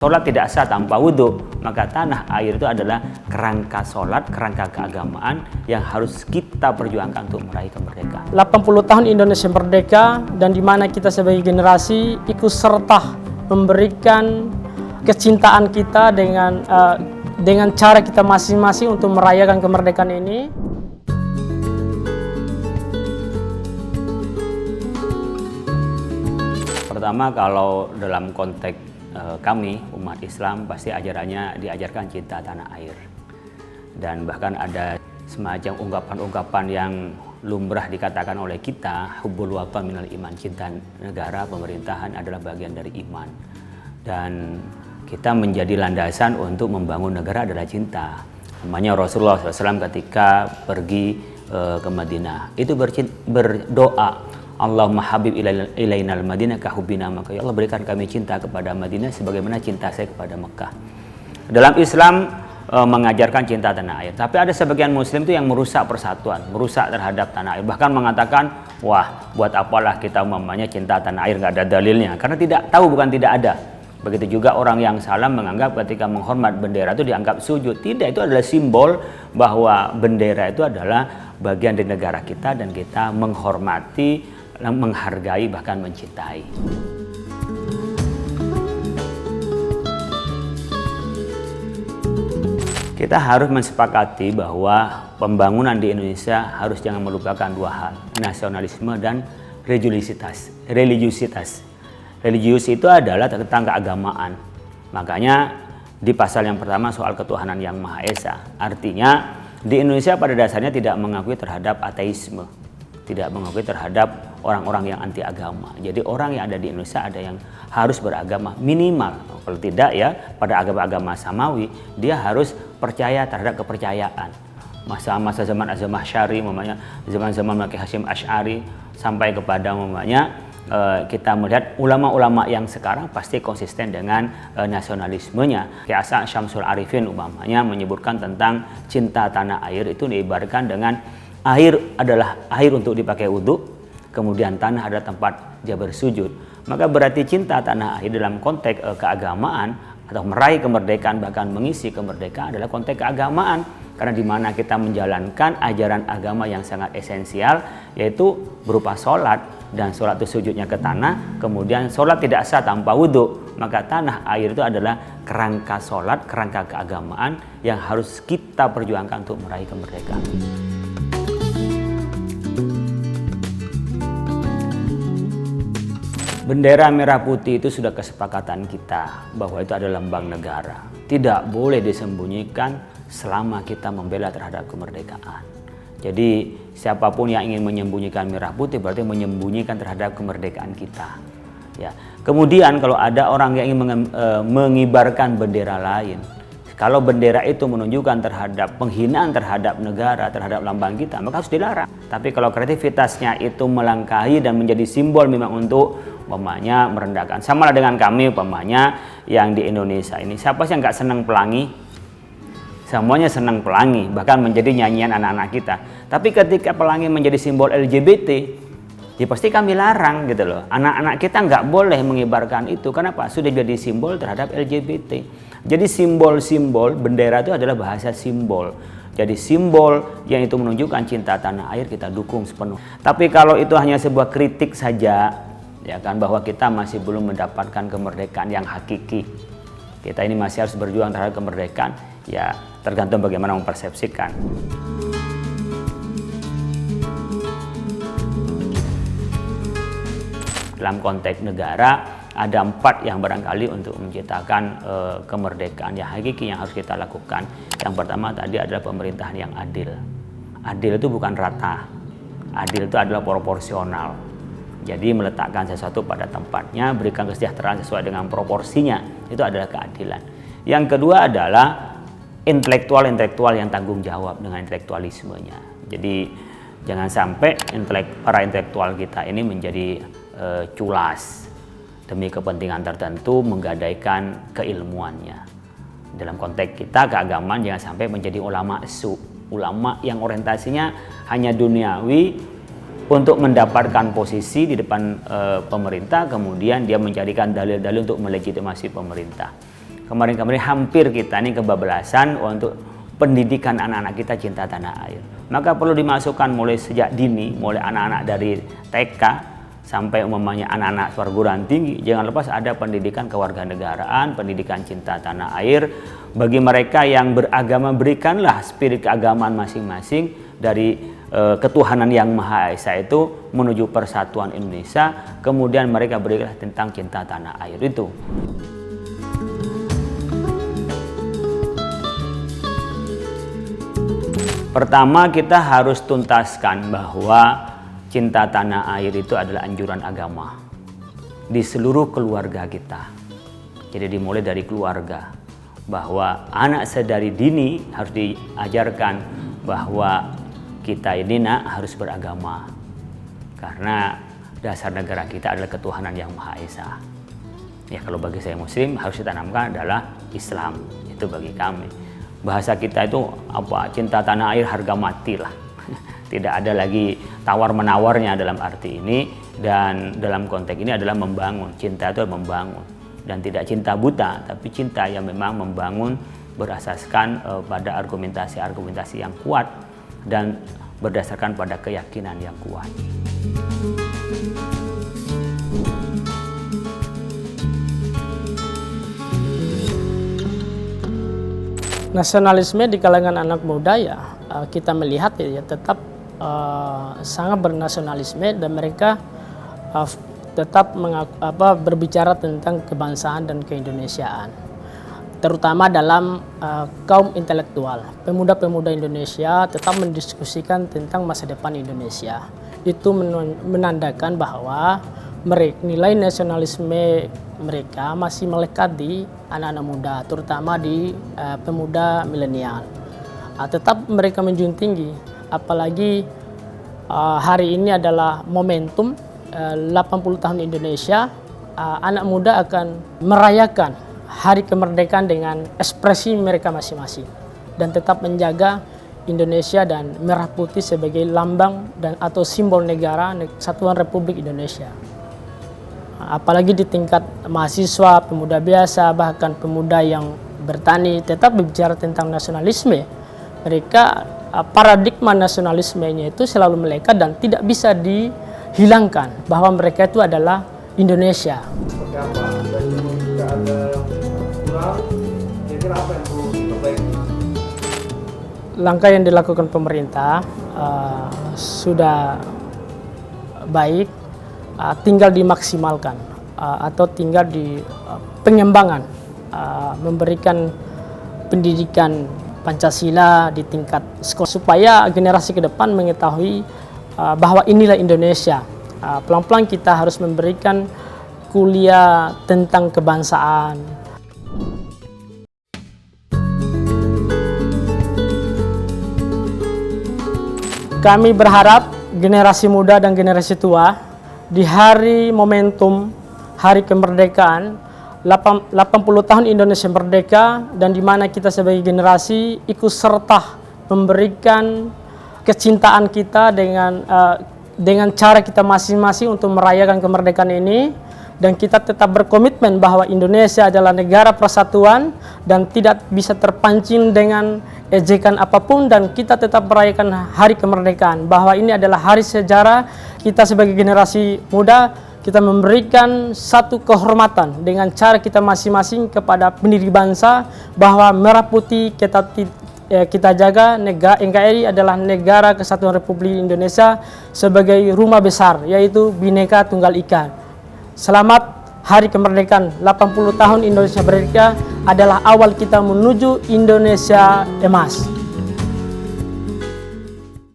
Sholat tidak sah tanpa wudhu, maka tanah air itu adalah kerangka sholat, kerangka keagamaan yang harus kita perjuangkan untuk meraih kemerdekaan. 80 tahun Indonesia merdeka, dan di mana kita sebagai generasi ikut serta memberikan kecintaan kita dengan cara kita masing-masing untuk merayakan kemerdekaan ini. Pertama, kalau dalam konteks kami umat Islam pasti ajarannya diajarkan cinta tanah air, dan bahkan ada semacam ungkapan-ungkapan yang lumrah dikatakan oleh kita, hubbul watan minal iman, cinta negara, pemerintahan adalah bagian dari iman, dan kita menjadi landasan untuk membangun negara adalah cinta. Namanya Rasulullah SAW ketika pergi ke Madinah itu berdoa, Allahumma habib ilainal Madinah kahubina Makkah. Ya Allah, berikan kami cinta kepada Madinah sebagaimana cinta saya kepada Mekah. Dalam Islam mengajarkan cinta tanah air, tapi ada sebagian muslim itu yang merusak persatuan, merusak terhadap tanah air, bahkan mengatakan, wah, buat apalah kita umpamanya cinta tanah air, nggak ada dalilnya, karena tidak tahu, bukan tidak ada. Begitu juga orang yang salah menganggap ketika menghormat bendera itu dianggap sujud. Tidak, itu adalah simbol bahwa bendera itu adalah bagian dari negara kita dan kita menghormati, menghargai, bahkan mencintai. Kita harus mensepakati bahwa pembangunan di Indonesia harus jangan melupakan dua hal, nasionalisme dan religiusitas. Religius itu adalah tentang keagamaan. Makanya di pasal yang pertama soal ketuhanan yang Maha Esa, artinya di Indonesia pada dasarnya tidak mengakui terhadap ateisme, tidak mengakui terhadap orang-orang yang anti agama. Jadi orang yang ada di Indonesia ada yang harus beragama minimal. Kalau tidak ya pada agama-agama samawi dia harus percaya terhadap kepercayaan. Masa-masa zaman Az-Zamakhsyari, zaman-zaman Maki Hasyim Asy'ari sampai kepada kita melihat ulama-ulama yang sekarang pasti konsisten dengan nasionalismenya. Kiasa Syamsul Arifin umpamanya menyebutkan tentang cinta tanah air itu diibaratkan dengan air adalah air untuk dipakai wudhu, kemudian tanah adalah tempat dia bersujud. Maka berarti cinta tanah air dalam konteks keagamaan atau meraih kemerdekaan, bahkan mengisi kemerdekaan adalah konteks keagamaan, karena di mana kita menjalankan ajaran agama yang sangat esensial, yaitu berupa sholat, dan sholat itu sujudnya ke tanah, kemudian sholat tidak sah tanpa wudhu, maka tanah air itu adalah kerangka sholat, kerangka keagamaan yang harus kita perjuangkan untuk meraih kemerdekaan. Bendera merah putih itu sudah kesepakatan kita bahwa itu adalah lambang negara. Tidak boleh disembunyikan selama kita membela terhadap kemerdekaan. Jadi siapapun yang ingin menyembunyikan merah putih berarti menyembunyikan terhadap kemerdekaan kita. Ya. Kemudian kalau ada orang yang ingin mengibarkan bendera lain, kalau bendera itu menunjukkan terhadap penghinaan terhadap negara, terhadap lambang kita, maka harus dilarang. Tapi kalau kreativitasnya itu melangkahi dan menjadi simbol memang untuk merendahkan. Sama lah dengan kami yang di Indonesia ini. Siapa sih yang nggak senang pelangi? Semuanya senang pelangi, bahkan menjadi nyanyian anak-anak kita. Tapi ketika pelangi menjadi simbol LGBT, ya pasti kami larang gitu loh. Anak-anak kita nggak boleh mengibarkan itu. Kenapa? Sudah jadi simbol terhadap LGBT. Jadi simbol-simbol bendera itu adalah bahasa simbol. Jadi simbol yang itu menunjukkan cinta tanah air kita dukung sepenuh. Tapi kalau itu hanya sebuah kritik saja, ya kan, bahwa kita masih belum mendapatkan kemerdekaan yang hakiki. Kita ini masih harus berjuang terhadap kemerdekaan, ya tergantung bagaimana mempersepsikan. Dalam konteks negara ada 4 yang barangkali untuk menciptakan kemerdekaan yang hakiki yang harus kita lakukan. Yang pertama tadi adalah pemerintahan yang adil. Adil itu bukan rata. Adil itu adalah proporsional. Jadi meletakkan sesuatu pada tempatnya, berikan kesejahteraan sesuai dengan proporsinya, itu adalah keadilan. Yang kedua adalah intelektual yang tanggung jawab dengan intelektualismenya. Jadi jangan sampai para intelektual kita ini menjadi culas demi kepentingan tertentu, menggadaikan keilmuannya. Dalam konteks kita keagamaan jangan sampai menjadi ulama ulama yang orientasinya hanya duniawi untuk mendapatkan posisi di depan pemerintah, kemudian dia mencarikan dalil-dalil untuk melegitimasi pemerintah. kemarin-kemarin hampir kita ini kebablasan untuk pendidikan anak-anak kita cinta tanah air. Maka perlu dimasukkan mulai sejak dini, mulai anak-anak dari TK sampai umumnya anak-anak perguruan tinggi. Jangan lepas ada pendidikan kewarganegaraan, pendidikan cinta tanah air. Bagi mereka yang beragama, berikanlah spirit keagamaan masing-masing dari ketuhanan yang Maha Esa itu menuju persatuan Indonesia. Kemudian mereka berikanlah tentang cinta tanah air itu. Pertama, kita harus tuntaskan bahwa cinta tanah air itu adalah anjuran agama di seluruh keluarga kita. Jadi dimulai dari keluarga, bahwa anak sedari dini harus diajarkan bahwa kita ini harus beragama, karena dasar negara kita adalah ketuhanan yang Maha Esa. Ya, kalau bagi saya Muslim harus ditanamkan adalah Islam, itu bagi kami. Bahasa kita itu apa? Cinta tanah air harga mati lah. Tidak ada lagi tawar-menawarnya dalam arti ini, dan dalam konteks ini adalah membangun. Cinta itu membangun, dan tidak cinta buta, tapi cinta yang memang membangun berasaskan pada argumentasi-argumentasi yang kuat dan berdasarkan pada keyakinan yang kuat. Nasionalisme di kalangan anak muda ya kita melihat ya tetap sangat bernasionalisme, dan mereka tetap berbicara tentang kebangsaan dan keindonesiaan, terutama dalam kaum intelektual. Pemuda-pemuda Indonesia tetap mendiskusikan tentang masa depan Indonesia. Itu menandakan bahwa nilai nasionalisme mereka masih melekat di anak-anak muda, terutama di pemuda milenial. Tetap mereka menjunjung tinggi, apalagi hari ini adalah momentum 80 tahun Indonesia. Anak muda akan merayakan hari kemerdekaan dengan ekspresi mereka masing-masing, dan tetap menjaga Indonesia dan merah putih sebagai lambang dan atau simbol negara Kesatuan Republik Indonesia. Apalagi di tingkat mahasiswa, pemuda biasa, bahkan pemuda yang bertani tetap berbicara tentang nasionalisme. Mereka paradigma nasionalismenya itu selalu melekat dan tidak bisa dihilangkan bahwa mereka itu adalah Indonesia. Langkah yang dilakukan pemerintah sudah baik, tinggal dimaksimalkan atau tinggal di pengembangan, memberikan pendidikan Pancasila di tingkat sekolah supaya generasi ke depan mengetahui bahwa inilah Indonesia. Pelan-pelan kita harus memberikan kuliah tentang kebangsaan. Kami berharap generasi muda dan generasi tua di hari momentum hari kemerdekaan 80 tahun Indonesia merdeka, dan di mana kita sebagai generasi ikut serta memberikan kecintaan kita dengan cara kita masing-masing untuk merayakan kemerdekaan ini, dan kita tetap berkomitmen bahwa Indonesia adalah negara persatuan dan tidak bisa terpancing dengan ejekan apapun, dan kita tetap merayakan hari kemerdekaan bahwa ini adalah hari sejarah. Kita sebagai generasi muda kita memberikan satu kehormatan dengan cara kita masing-masing kepada pendiri bangsa, bahwa merah putih kita jaga. NKRI adalah Negara Kesatuan Republik Indonesia sebagai rumah besar, yaitu Bhinneka Tunggal Ika. Selamat Hari Kemerdekaan 80 tahun Indonesia Merdeka adalah awal kita menuju Indonesia emas.